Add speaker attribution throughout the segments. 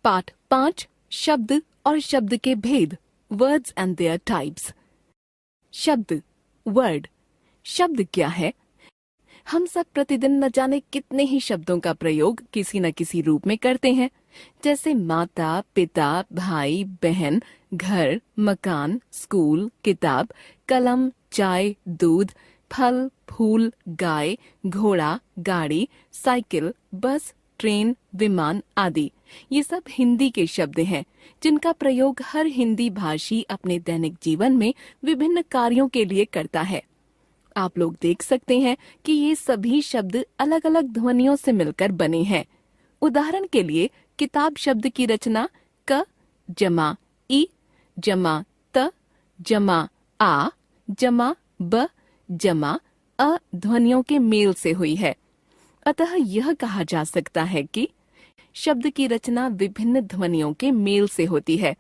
Speaker 1: पाठ 5 शब्द और शब्द के भेद, वर्ड्स एंड देयर टाइप्स। शब्द, वर्ड। शब्द क्या है? हम सब प्रतिदिन न जाने कितने ही शब्दों का प्रयोग किसी न किसी रूप में करते हैं, जैसे माता, पिता, भाई, बहन, घर, मकान, स्कूल, किताब, कलम, चाय, दूध, फल, फूल, गाय, घोड़ा, गाड़ी, साइकिल, बस, ट्रेन, विमान आदि। ये सब हिंदी के शब्द हैं, जिनका प्रयोग हर हिंदी भाषी अपने दैनिक जीवन में विभिन्न कार्यों के लिए करता है। आप लोग देख सकते हैं कि ये सभी शब्द अलग अलग ध्वनियों से मिलकर बने हैं। उदाहरण के लिए किताब शब्द की रचना क जमा ई जमा त जमा आ जमा ब जमा अ ध्वनियों के मेल से हुई है। अतः यह कहा जा सकता है कि शब्द की रचना विभिन्न ध्वनियों के मेल से होती है।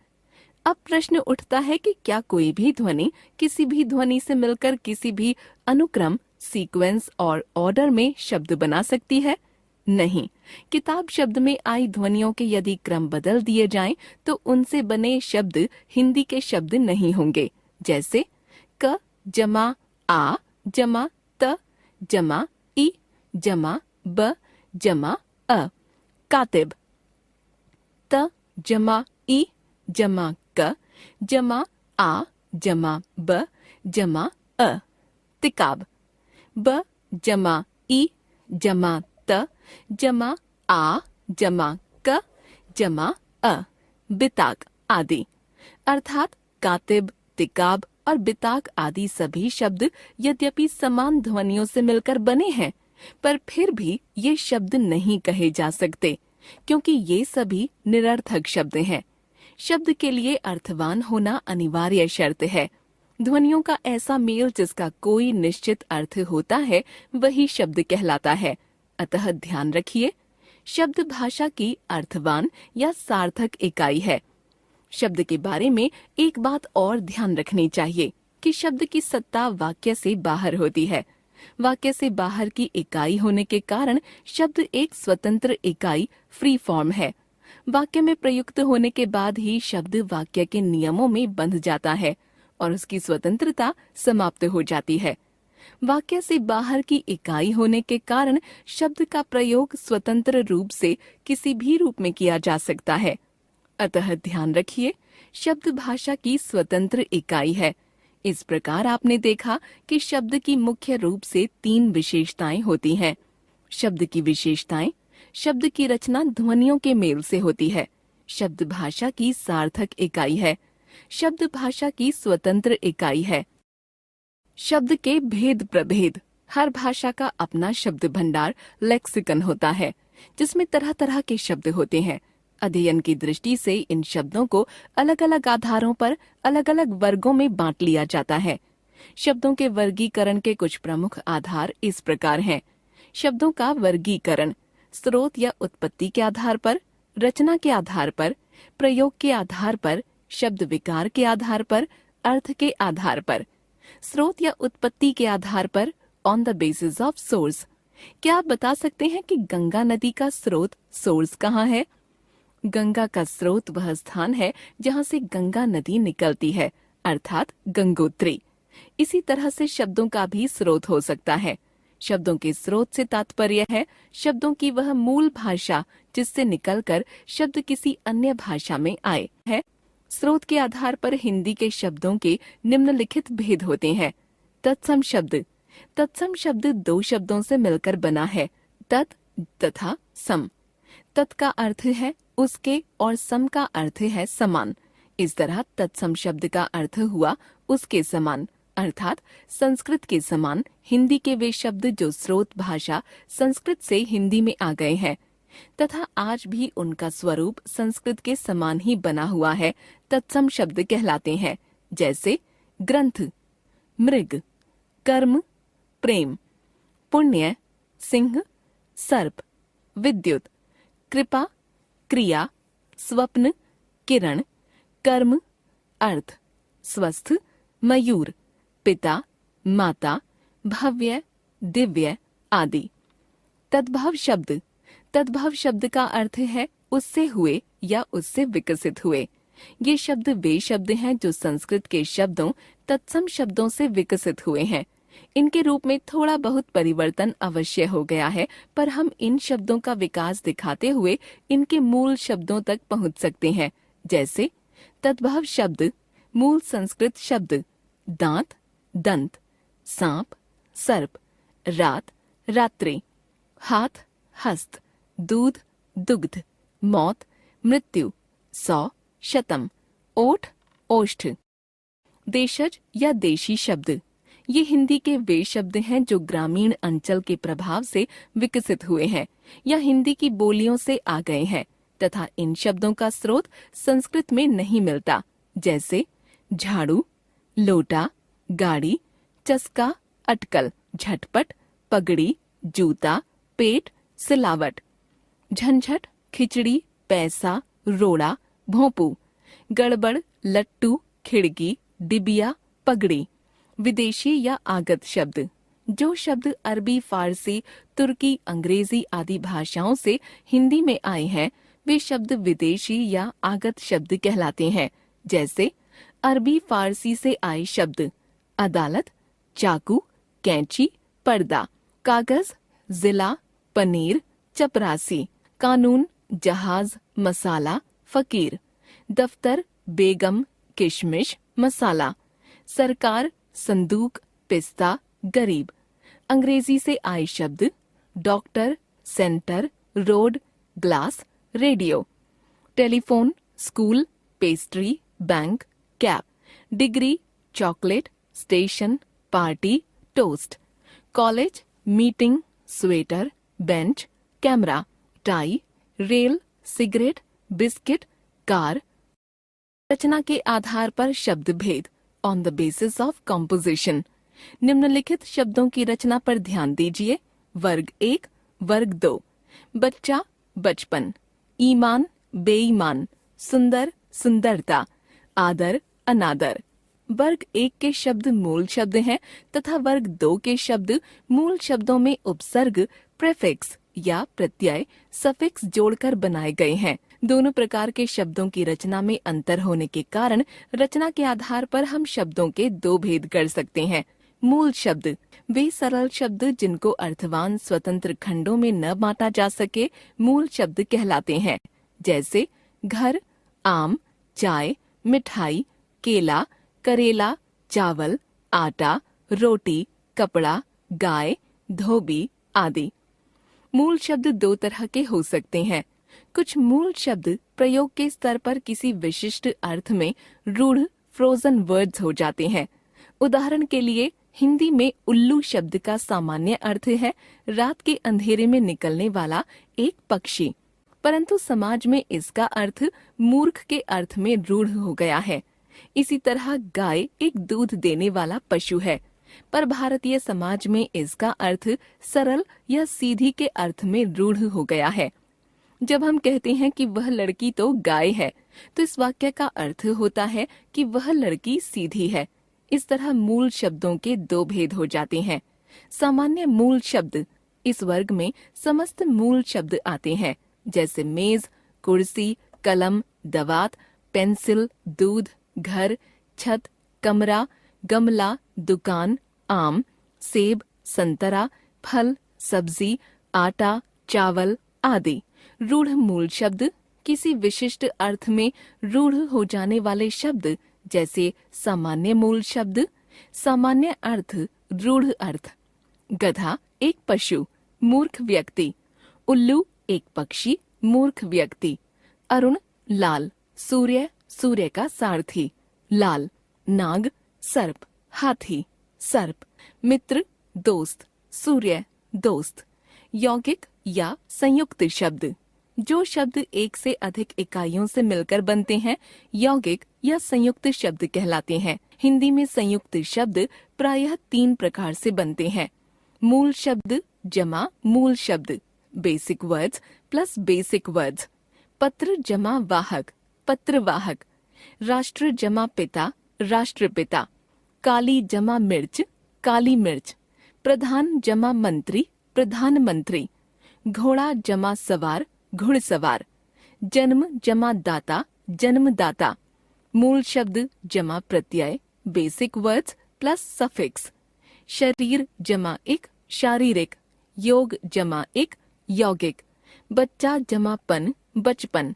Speaker 1: अब प्रश्न उठता है कि क्या कोई भी ध्वनि किसी भी ध्वनि से मिलकर किसी भी अनुक्रम, सीक्वेंस और ऑर्डर में शब्द बना सकती है? नहीं। किताब शब्द में आई ध्वनियों के यदि क्रम बदल दिए जाएं, तो उनसे बने शब्द हिंदी के शब्द नहीं होंगे। जैसे क जमा आ जमा त जमा ई जमा ब जमा अ। कातिब त जमा ई जमा क जमा आ जमा ब जमा अ। तिकाब ब जमा ई जमा त जमा आ जमा क जमा अ। बिताक आदि। अर्थात कातिब, तिकाब और बिताक आदि सभी शब्द यद्यपि समान ध्वनियों से मिलकर बने हैं, पर फिर भी ये शब्द नहीं कहे जा सकते, क्योंकि ये सभी निरर्थक शब्द हैं। शब्द के लिए अर्थवान होना अनिवार्य शर्त है। ध्वनियों का ऐसा मेल जिसका कोई निश्चित अर्थ होता है, वही शब्द कहलाता है। अतः ध्यान रखिए, शब्द भाषा की अर्थवान या सार्थक इकाई है। शब्द के बारे में एक बात और ध्यान रखनी चाहिए कि शब्द की सत्ता वाक्य से बाहर होती है। वाक्य से बाहर की इकाई होने के कारण शब्द एक स्वतंत्र इकाई, फ्री फॉर्म है। वाक्य में प्रयुक्त होने के बाद ही शब्द वाक्य के नियमों में बंध जाता है और उसकी स्वतंत्रता समाप्त हो जाती है। वाक्य से बाहर की इकाई होने के कारण शब्द का प्रयोग स्वतंत्र रूप से किसी भी रूप में किया जा सकता है। अतः ध्यान रखिए, शब्द भाषा की स्वतंत्र इकाई है। इस प्रकार आपने देखा कि शब्द की मुख्य रूप से 3 विशेषताएं होती हैं। शब्द की विशेषताएं: शब्द की रचना ध्वनियों के मेल से होती है। शब्द भाषा की सार्थक इकाई है। शब्द भाषा की स्वतंत्र इकाई है। शब्द के भेद प्रभेद: हर भाषा का अपना शब्द भंडार, लेक्सिकन होता है, जिसमें तरह तरह के शब्द होते हैं। अध्ययन की दृष्टि से इन शब्दों को अलग अलग आधारों पर अलग अलग वर्गों में बांट लिया जाता है। शब्दों के वर्गीकरण के कुछ प्रमुख आधार इस प्रकार हैं। शब्दों का वर्गीकरण: स्रोत या उत्पत्ति के आधार पर, रचना के आधार पर, प्रयोग के आधार पर, शब्द विकार के आधार पर, अर्थ के आधार पर। स्रोत या उत्पत्ति के आधार पर, on the basis of source. क्या आप बता सकते हैं कि गंगा नदी का स्रोत, सोर्स कहाँ है? गंगा का स्रोत वह स्थान है जहाँ से गंगा नदी निकलती है, अर्थात गंगोत्री। इसी तरह से शब्दों का भी स्रोत हो सकता है। शब्दों के स्रोत से तात्पर्य है शब्दों की वह मूल भाषा जिससे निकलकर शब्द किसी अन्य भाषा में आए है। स्रोत के आधार पर हिंदी के शब्दों के निम्नलिखित भेद होते हैं। तत्सम शब्द: तत्सम शब्द 2 शब्दों से मिलकर बना है, तत् तथा सम। तत् का अर्थ है उसके और सम का अर्थ है समान। इस तरह तत्सम शब्द का अर्थ हुआ उसके समान, अर्थात संस्कृत के समान हिंदी के वे शब्द जो स्रोत भाषा संस्कृत से हिंदी में आ गए हैं तथा आज भी उनका स्वरूप संस्कृत के समान ही बना हुआ है, तत्सम शब्द कहलाते हैं। जैसे ग्रंथ, मृग, कर्म, प्रेम, पुण्य, सिंह, सर्प, विद्युत, कृपा, क्रिया, स्वप्न, किरण, कर्म, अर्थ, स्वस्थ, मयूर, पिता, माता, भव्य, दिव्य आदि। तद्भव शब्द: तद्भव शब्द का अर्थ है उससे हुए या उससे विकसित हुए। ये शब्द वे शब्द हैं जो संस्कृत के शब्दों तत्सम शब्दों से विकसित हुए हैं। इनके रूप में थोड़ा बहुत परिवर्तन अवश्य हो गया है, पर हम इन शब्दों का विकास दिखाते हुए इनके मूल शब्दों तक पहुंच सकते हैं। जैसे तद्भव शब्द, मूल संस्कृत शब्द दांत, दंत, सांप, सर्प, रात, रात्रि, हाथ, हस्त, दूध, दुग्ध, मौत, मृत्यु, 100, शतम, ओठ, ओष्ठ। देशज या देशी शब्द, ये हिंदी के वे शब्द हैं जो ग्रामीण अंचल के प्रभाव से विकसित हुए हैं या हिंदी की बोलियों से आ गए हैं तथा इन शब्दों का स्रोत संस्कृत में नहीं मिलता। जैसे झाड़ू, लोटा, गाड़ी, चस्का, अटकल, झटपट, पगड़ी, जूता, पेट, सिलावट, झंझट, खिचड़ी, पैसा, रोड़ा, भोंपू, गड़बड़, लट्टू, खिड़की, डिबिया, पगड़ी। विदेशी या आगत शब्द, जो शब्द अरबी, फारसी, तुर्की, अंग्रेजी आदि भाषाओं से हिंदी में आए हैं, वे शब्द विदेशी या आगत शब्द कहलाते हैं। जैसे अरबी फारसी से आए शब्द अदालत, चाकू, कैंची, पर्दा, कागज, जिला, पनीर, चपरासी, कानून, जहाज, मसाला, फकीर, दफ्तर, बेगम, किशमिश, मसाला, सरकार, संदूक, पिस्ता, गरीब। अंग्रेजी से आए शब्द doctor, centre, road, glass, radio, telephone, school, pastry, bank, cap, degree, chocolate, station, party, toast, college, meeting, sweater, bench, camera, tie, rail, cigarette, biscuit, car. रचना के आधार पर शब्द भेद, on the basis of composition. निम्नलिखित शब्दों की रचना पर ध्यान दीजिए। वर्ग 1, वर्ग 2, बच्चा, बचपन, ईमान, बेईमान, सुंदर, सुंदरता, आदर, अनादर। वर्ग 1 के शब्द मूल शब्द हैं तथा वर्ग 2 के शब्द मूल शब्दों में उपसर्ग, प्रेफिक्स या प्रत्यय, सफिक्स जोड़कर बनाए गए हैं। दोनों प्रकार के शब्दों की रचना में अंतर होने के कारण रचना के आधार पर हम शब्दों के दो भेद कर सकते हैं। मूल शब्द, वे सरल शब्द जिनको अर्थवान स्वतंत्र खंडों में न बांटा जा सके, मूल शब्द कहलाते हैं। जैसे घर, आम, चाय, मिठाई, केला, करेला, चावल, आटा, रोटी, कपड़ा, गाय, धोबी आदि। मूल शब्द दो तरह के हो सकते हैं। कुछ मूल शब्द प्रयोग के स्तर पर किसी विशिष्ट अर्थ में रूढ़, फ्रोजन वर्ड्स हो जाते हैं। उदाहरण के लिए हिंदी में उल्लू शब्द का सामान्य अर्थ है रात के अंधेरे में निकलने वाला एक पक्षी, परंतु समाज में इसका अर्थ मूर्ख के अर्थ में रूढ़ हो गया है। इसी तरह गाय एक दूध देने वाला पशु है, पर भारतीय समाज में इसका अर्थ सरल या सीधी के अर्थ में रूढ़ हो गया है। जब हम कहते हैं कि वह लड़की तो गाय है, तो इस वाक्य का अर्थ होता है कि वह लड़की सीधी है। इस तरह मूल शब्दों के दो भेद हो जाते हैं। सामान्य मूल शब्द, इस वर्ग में समस्त मूल शब्द आते हैं, जैसे मेज, कुर्सी, कलम, दवात, पेंसिल, दूध, घर, छत, कमरा, गमला, दुकान, आम, सेब, संतरा, फल, सब्जी, आटा, चावल आदि। रूढ़ मूल शब्द, किसी विशिष्ट अर्थ में रूढ़ हो जाने वाले शब्द, जैसे सामान्य मूल शब्द, सामान्य अर्थ, रूढ़ अर्थ। गधा एक पशु, मूर्ख व्यक्ति। उल्लू एक पक्षी, मूर्ख व्यक्ति। अरुण लाल, सूर्य, सूर्य का सारथी, लाल। नाग सर्प, हाथी, सर्प। मित्र दोस्त, सूर्य, दोस्त। यौगिक या संयुक्त शब्द, जो शब्द एक से अधिक इकाइयों से मिलकर बनते हैं, यौगिक या संयुक्त शब्द कहलाते हैं। हिंदी में संयुक्त शब्द प्रायः 3 प्रकार से बनते हैं। मूल शब्द जमा मूल शब्द, basic words plus basic words. पत्र जमा वाहक, पत्रवाहक। राष्ट्र जमा पिता, राष्ट्रपिता। काली जमा मिर्च, काली मिर्च। प्रधान जमा मंत्री, प्रधानमंत्री। घोड़ा जमा सवार, घुड़सवार। जन्म जमा दाता, जन्मदाता। मूल शब्द जमा प्रत्यय, बेसिक वर्ड्स प्लस सफिक्स। शरीर जमा इक, शारीरिक। योग जमा इक, यौगिक। बच्चा जमा पन, बचपन।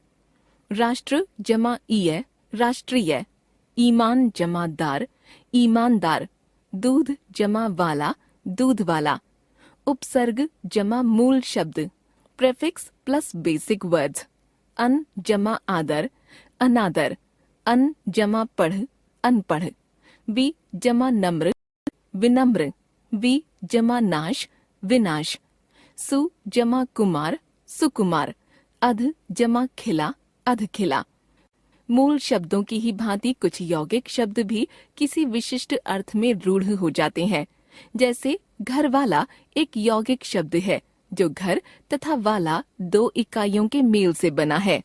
Speaker 1: राष्ट्र जमा ईय, राष्ट्रीय। ईमान जमा दार, ईमानदार। दूध जमा वाला, दूध वाला। उपसर्ग जमा मूल शब्द, प्रेफिक्स प्लस बेसिक वर्ड्स। अन जमा आदर, अनादर। अन जमा पढ़, अनपढ़। वि जमा नम्र, विनम्र। वि जमा नाश, विनाश। सु जमा कुमार, सुकुमार। अध जमा खिला, अधखिला। मूल शब्दों की ही भांति कुछ यौगिक शब्द भी किसी विशिष्ट अर्थ में रूढ़ हो जाते हैं। जैसे घर वाला एक यौगिक शब्द है जो घर तथा वाला दो इकाइयों के मेल से बना है।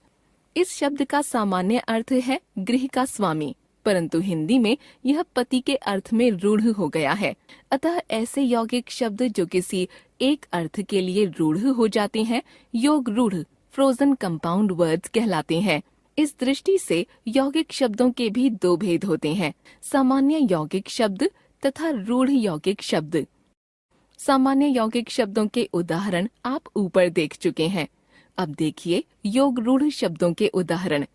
Speaker 1: इस शब्द का सामान्य अर्थ है गृह का स्वामी, परंतु हिंदी में यह पति के अर्थ में रूढ़ हो गया है। अतः ऐसे यौगिक शब्द जो किसी एक अर्थ के लिए रूढ़ हो जाते हैं योग रूढ़, फ्रोजन कंपाउंड वर्ड्स कहलाते हैं। इस दृष्टि से यौगिक शब्दों के भी दो भेद होते हैं, सामान्य यौगिक शब्द तथा रूढ़ यौगिक शब्द। सामान्य यौगिक शब्दों के उदाहरण आप ऊपर देख चुके हैं। अब देखिए योग रूढ़ शब्दों के उदाहरण।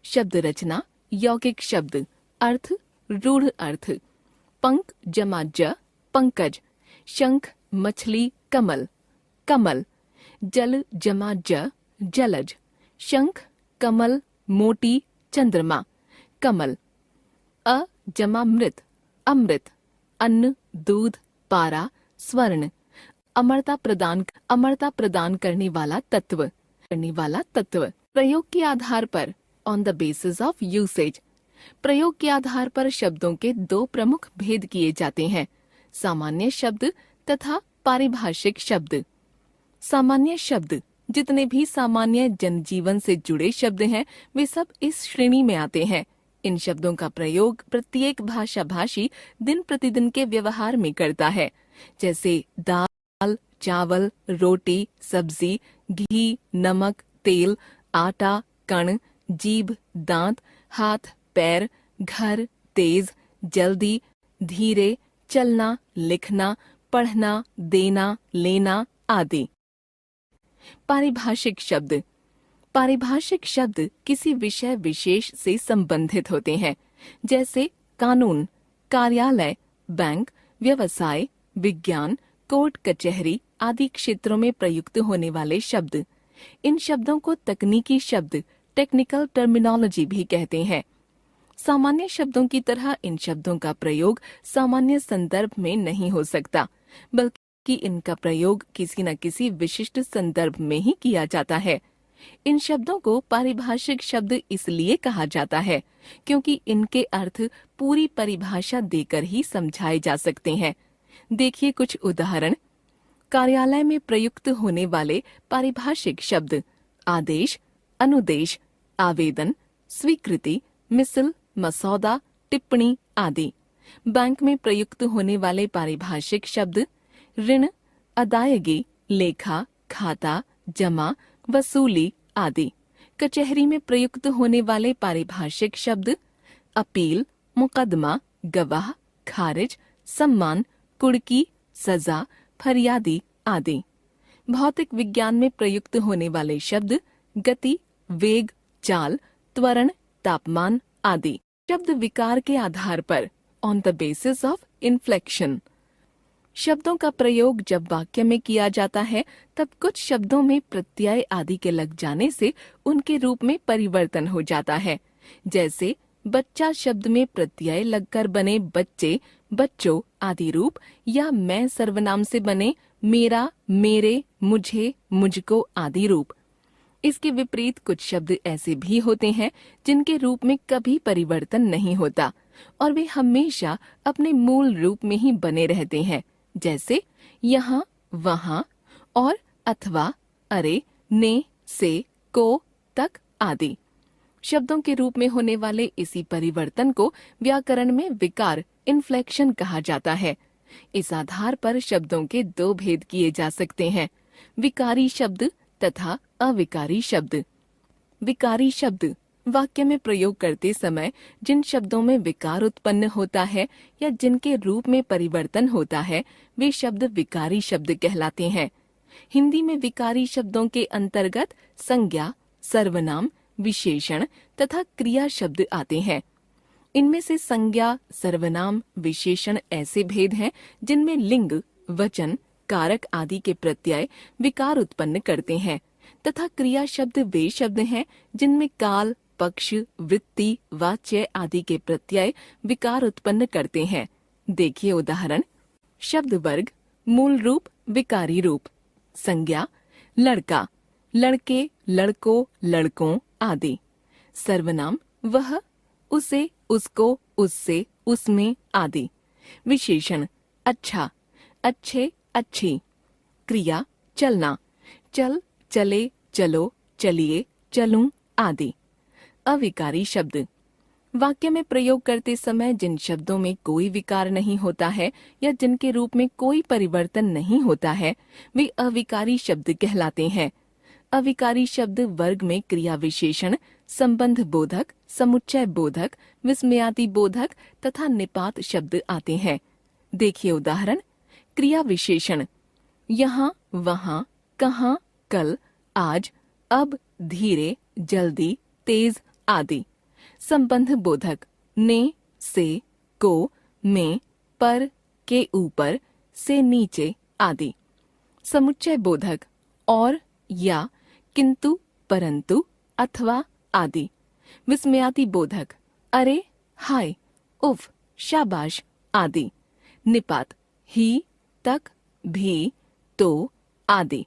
Speaker 1: शब्द रचना यौगिक शब्द, अर्थ रूढ़ अर्थ। पंख जमा ज, पंकज। शंख मछली, कमल, कमल। जल जमा ज, जलज। शंख कमल मोटी, चंद्रमा, कमल। अ जमा मृत, अमृत। अन्न दूध, पारा, स्वर्ण। अमरता प्रदान करने वाला तत्व, प्रयोग के आधार पर, on the basis of usage. प्रयोग के आधार पर शब्दों के दो प्रमुख भेद किए जाते हैं, सामान्य शब्द तथा पारिभाषिक शब्द। सामान्य शब्द जितने भी सामान्य जनजीवन से जुड़े शब्द हैं वे सब इस श्रेणी में आते हैं। इन शब्दों का प्रयोग प्रत्येक भाषा भाषी दिन प्रतिदिन के व्यवहार में करता है, जैसे दाल, चावल, रोटी, सब्जी, घी, नमक, तेल, आटा, कण, जीभ, दांत, हाथ, पैर, घर, तेज, जल्दी, धीरे, चलना, लिखना, पढ़ना, देना, लेना आदि। पारिभाषिक शब्द। पारिभाषिक शब्द किसी विषय विशेष से संबंधित होते हैं, जैसे कानून, कार्यालय, बैंक, व्यवसाय, विज्ञान, कोर्ट कचहरी आदि क्षेत्रों में प्रयुक्त होने वाले शब्द। इन शब्दों को तकनीकी शब्द, टेक्निकल टर्मिनोलॉजी भी कहते हैं। सामान्य शब्दों की तरह इन शब्दों का प्रयोग सामान्य संदर्भ में नहीं हो सकता, बल्कि इनका प्रयोग किसी न किसी विशिष्ट संदर्भ में ही किया जाता है। इन शब्दों को पारिभाषिक शब्द इसलिए कहा जाता है क्योंकि इनके अर्थ पूरी परिभाषा देकर ही समझाए जा सकते हैं। देखिए कुछ उदाहरण। कार्यालय में प्रयुक्त होने वाले पारिभाषिक शब्द: आदेश, अनुदेश, आवेदन, स्वीकृति, मिसल, मसौदा, टिप्पणी आदि। बैंक में प्रयुक्त होने वाले पारिभाषिक शब्द: ऋण, अदायगी, लेखा, खाता, जमा, वसूली आदि। कचहरी में प्रयुक्त होने वाले पारिभाषिक शब्द: अपील, मुकदमा, गवाह, खारिज, सम्मान, कुड़की, सजा, फरियादी आदि। भौतिक विज्ञान में प्रयुक्त होने वाले शब्द: गति, वेग, चाल, त्वरण, तापमान आदि। शब्द विकार के आधार पर, on the basis of inflection. शब्दों का प्रयोग जब वाक्य में किया जाता है तब कुछ शब्दों में प्रत्यय आदि के लग जाने से उनके रूप में परिवर्तन हो जाता है। जैसे बच्चा शब्द में प्रत्यय लगकर बने बच्चे, बच्चों आदि रूप, या मैं सर्वनाम से बने मेरा, मेरे, मुझे, मुझको आदि रूप। इसके विपरीत कुछ शब्द ऐसे भी होते हैं जिनके रूप में कभी परिवर्तन नहीं होता और वे हमेशा अपने मूल रूप में ही बने रहते हैं, जैसे यहाँ, वहाँ और अथवा, अरे, ने, से, को, तक आदि। शब्दों के रूप में होने वाले इसी परिवर्तन को व्याकरण में विकार, इन्फ्लेक्शन कहा जाता है। इस आधार पर शब्दों के दो भेद किए जा सकते हैं: विकारी शब्द तथा अविकारी शब्द। विकारी शब्द वाक्य में प्रयोग करते समय जिन शब्दों में विकार उत्पन्न होता है या जिनके रूप में परिवर्तन होता है वे शब्द विकारी शब्द कहलाते हैं। हिंदी में विकारी शब्दों के अंतर्गत संज्ञा, सर्वनाम, विशेषण तथा क्रिया शब्द आते हैं। इनमें से संज्ञा, सर्वनाम, विशेषण ऐसे भेद हैं जिनमें लिंग, वचन, कारक आदि के प्रत्यय विकार उत्पन्न करते हैं तथा क्रिया शब्द वे शब्द हैं जिनमें काल, पक्ष, वृत्ति, वाच्य आदि के प्रत्यय विकार उत्पन्न करते हैं। देखिए उदाहरण। शब्द वर्ग, मूल रूप, विकारी रूप। संज्ञा, लड़का, लड़के, लड़कों, लड़कों आदि। सर्वनाम, वह, उसे, उसको, उससे, उसमें आदि। विशेषण, अच्छा, अच्छे, अच्छी। क्रिया, चलना, चल, चले, चलो, चलिए, चलूं आदि। अविकारी शब्द वाक्य में प्रयोग करते समय जिन शब्दों में कोई विकार नहीं होता है या जिनके रूप में कोई परिवर्तन नहीं होता है वे अविकारी शब्द कहलाते हैं। अविकारी शब्द वर्ग में क्रिया विशेषण, संबंध बोधक, समुच्चय बोधक, विस्मयादि बोधक तथा निपात शब्द आते हैं। देखिए उदाहरण। क्रिया विशेषण, यहाँ, वहाँ, कहाँ, कल, आज, अब, धीरे, जल्दी, तेज आदि। संबंध बोधक, ने, से, को, में, पर, के ऊपर, से नीचे आदि। समुच्चय बोधक, और, या, किंतु, परंतु, अथवा आदि। विस्मयादि बोधक, अरे, हाय, उफ, शाबाश आदि। निपात, ही, तक, भी, तो आदि।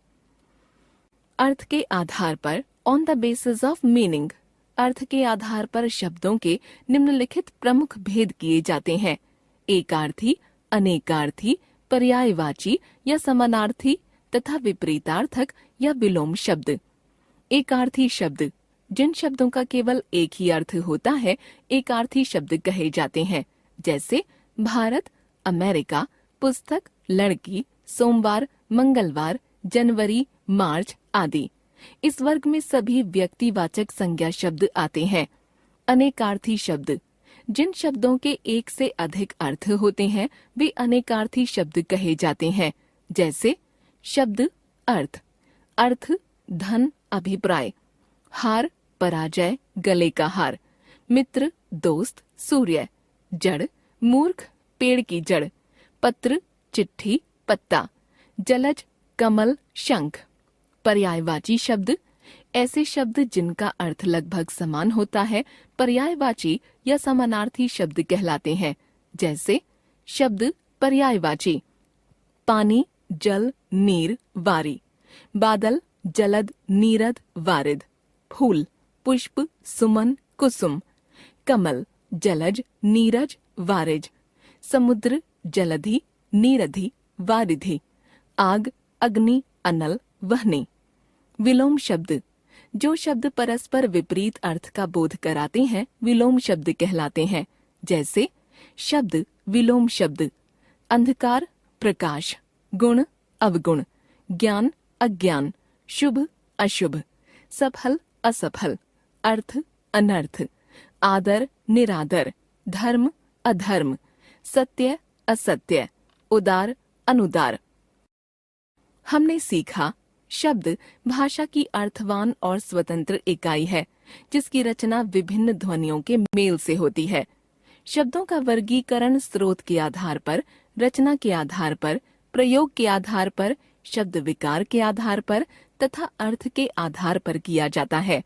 Speaker 1: अर्थ के आधार पर on the basis of meaning, अर्थ के आधार पर शब्दों के निम्नलिखित प्रमुख भेद किए जाते हैं। एकार्थी, अनेकार्थी, पर्यायवाची या समानार्थी तथा विपरीतार्थक या विलोम शब्द। एकार्थी शब्द जिन शब्दों का केवल एक ही अर्थ होता है एकार्थी शब्द कहे जाते हैं, जैसे भारत, अमेरिका, पुस्तक, लड़की, सोमवार, मंगलवार, जनवरी, मार्च आदि। इस वर्ग में सभी व्यक्तिवाचक संज्ञा शब्द आते हैं। अनेकार्थी शब्द जिन शब्दों के एक से अधिक अर्थ होते हैं वे अनेकार्थी शब्द कहे जाते हैं, जैसे शब्द अर्थ, अर्थ धन, अभिप्राय, हार, पराजय, गले का हार, मित्र, दोस्त, सूर्य, जड़, मूर्ख, पेड़ की जड़, पत्र, चिट्ठी, पत्ता, जलज, कमल, शंख। पर्यायवाची शब्द ऐसे शब्द जिनका अर्थ लगभग समान होता है पर्यायवाची या समानार्थी शब्द कहलाते हैं, जैसे शब्द पर्यायवाची, पानी, जल, नीर, वारी, बादल, जलद, नीरद, वारिद, फूल, पुष्प, सुमन, कुसुम, कमल, जलज, नीरज, वारिज, समुद्र, जलधि, नीरधि, वारिधि, आग, अग्नि, अनल, वहनी। विलोम शब्द जो शब्द परस्पर विपरीत अर्थ का बोध कराते हैं विलोम शब्द कहलाते हैं, जैसे शब्द विलोम शब्द, अंधकार, प्रकाश, गुण, अवगुण, ज्ञान, अज्ञान, शुभ, अशुभ, सफल, असफल, अर्थ, अनर्थ, आदर, निरादर, धर्म, अधर्म, सत्य, असत्य, उदार, अनुदार। हमने सीखा शब्द भाषा की अर्थवान और स्वतंत्र इकाई है जिसकी रचना विभिन्न ध्वनियों के मेल से होती है। शब्दों का वर्गीकरण स्रोत के आधार पर, रचना के आधार पर, प्रयोग के आधार पर, शब्द विकार के आधार पर तथा अर्थ के आधार पर किया जाता है।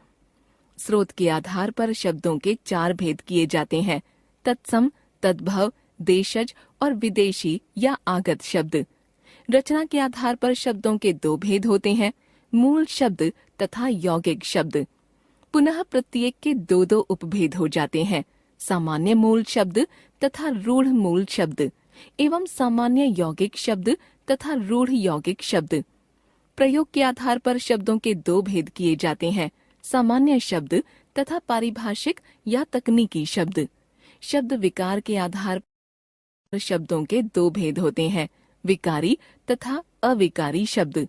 Speaker 1: स्रोत के आधार पर शब्दों के 4 भेद किए जाते हैं: तत्सम, तद्भव, देशज और विदेशी या आगत शब्द। रचना के आधार पर शब्दों के 2 भेद होते हैं: मूल शब्द तथा यौगिक शब्द। पुनः प्रत्येक के 2-2 उपभेद हो जाते हैं: सामान्य मूल शब्द तथा रूढ़ मूल शब्द एवं सामान्य यौगिक शब्द तथा रूढ़ यौगिक शब्द। प्रयोग के आधार पर शब्दों के 2 भेद किए जाते हैं: सामान्य शब्द तथा पारिभाषिक या तकनीकी शब्द। शब्द विकार के आधार पर शब्दों के 2 भेद होते हैं: विकारी तथा अविकारी शब्द।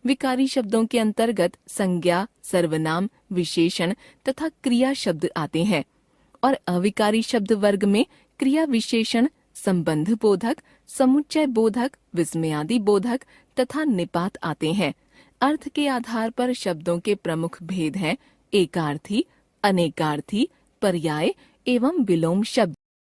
Speaker 1: विकारी शब्दों के अंतर्गत संज्ञा, सर्वनाम, विशेषण तथा क्रिया शब्द आते हैं और अविकारी शब्द वर्ग में क्रिया विशेषण, संबंध बोधक, समुच्चय बोधक, विस्मयादि बोधक तथा निपात आते हैं। अर्थ के आधार पर शब्दों के प्रमुख भेद हैं एकार्थी, अनेकार्थी, पर्याय एवं विलोम शब्द।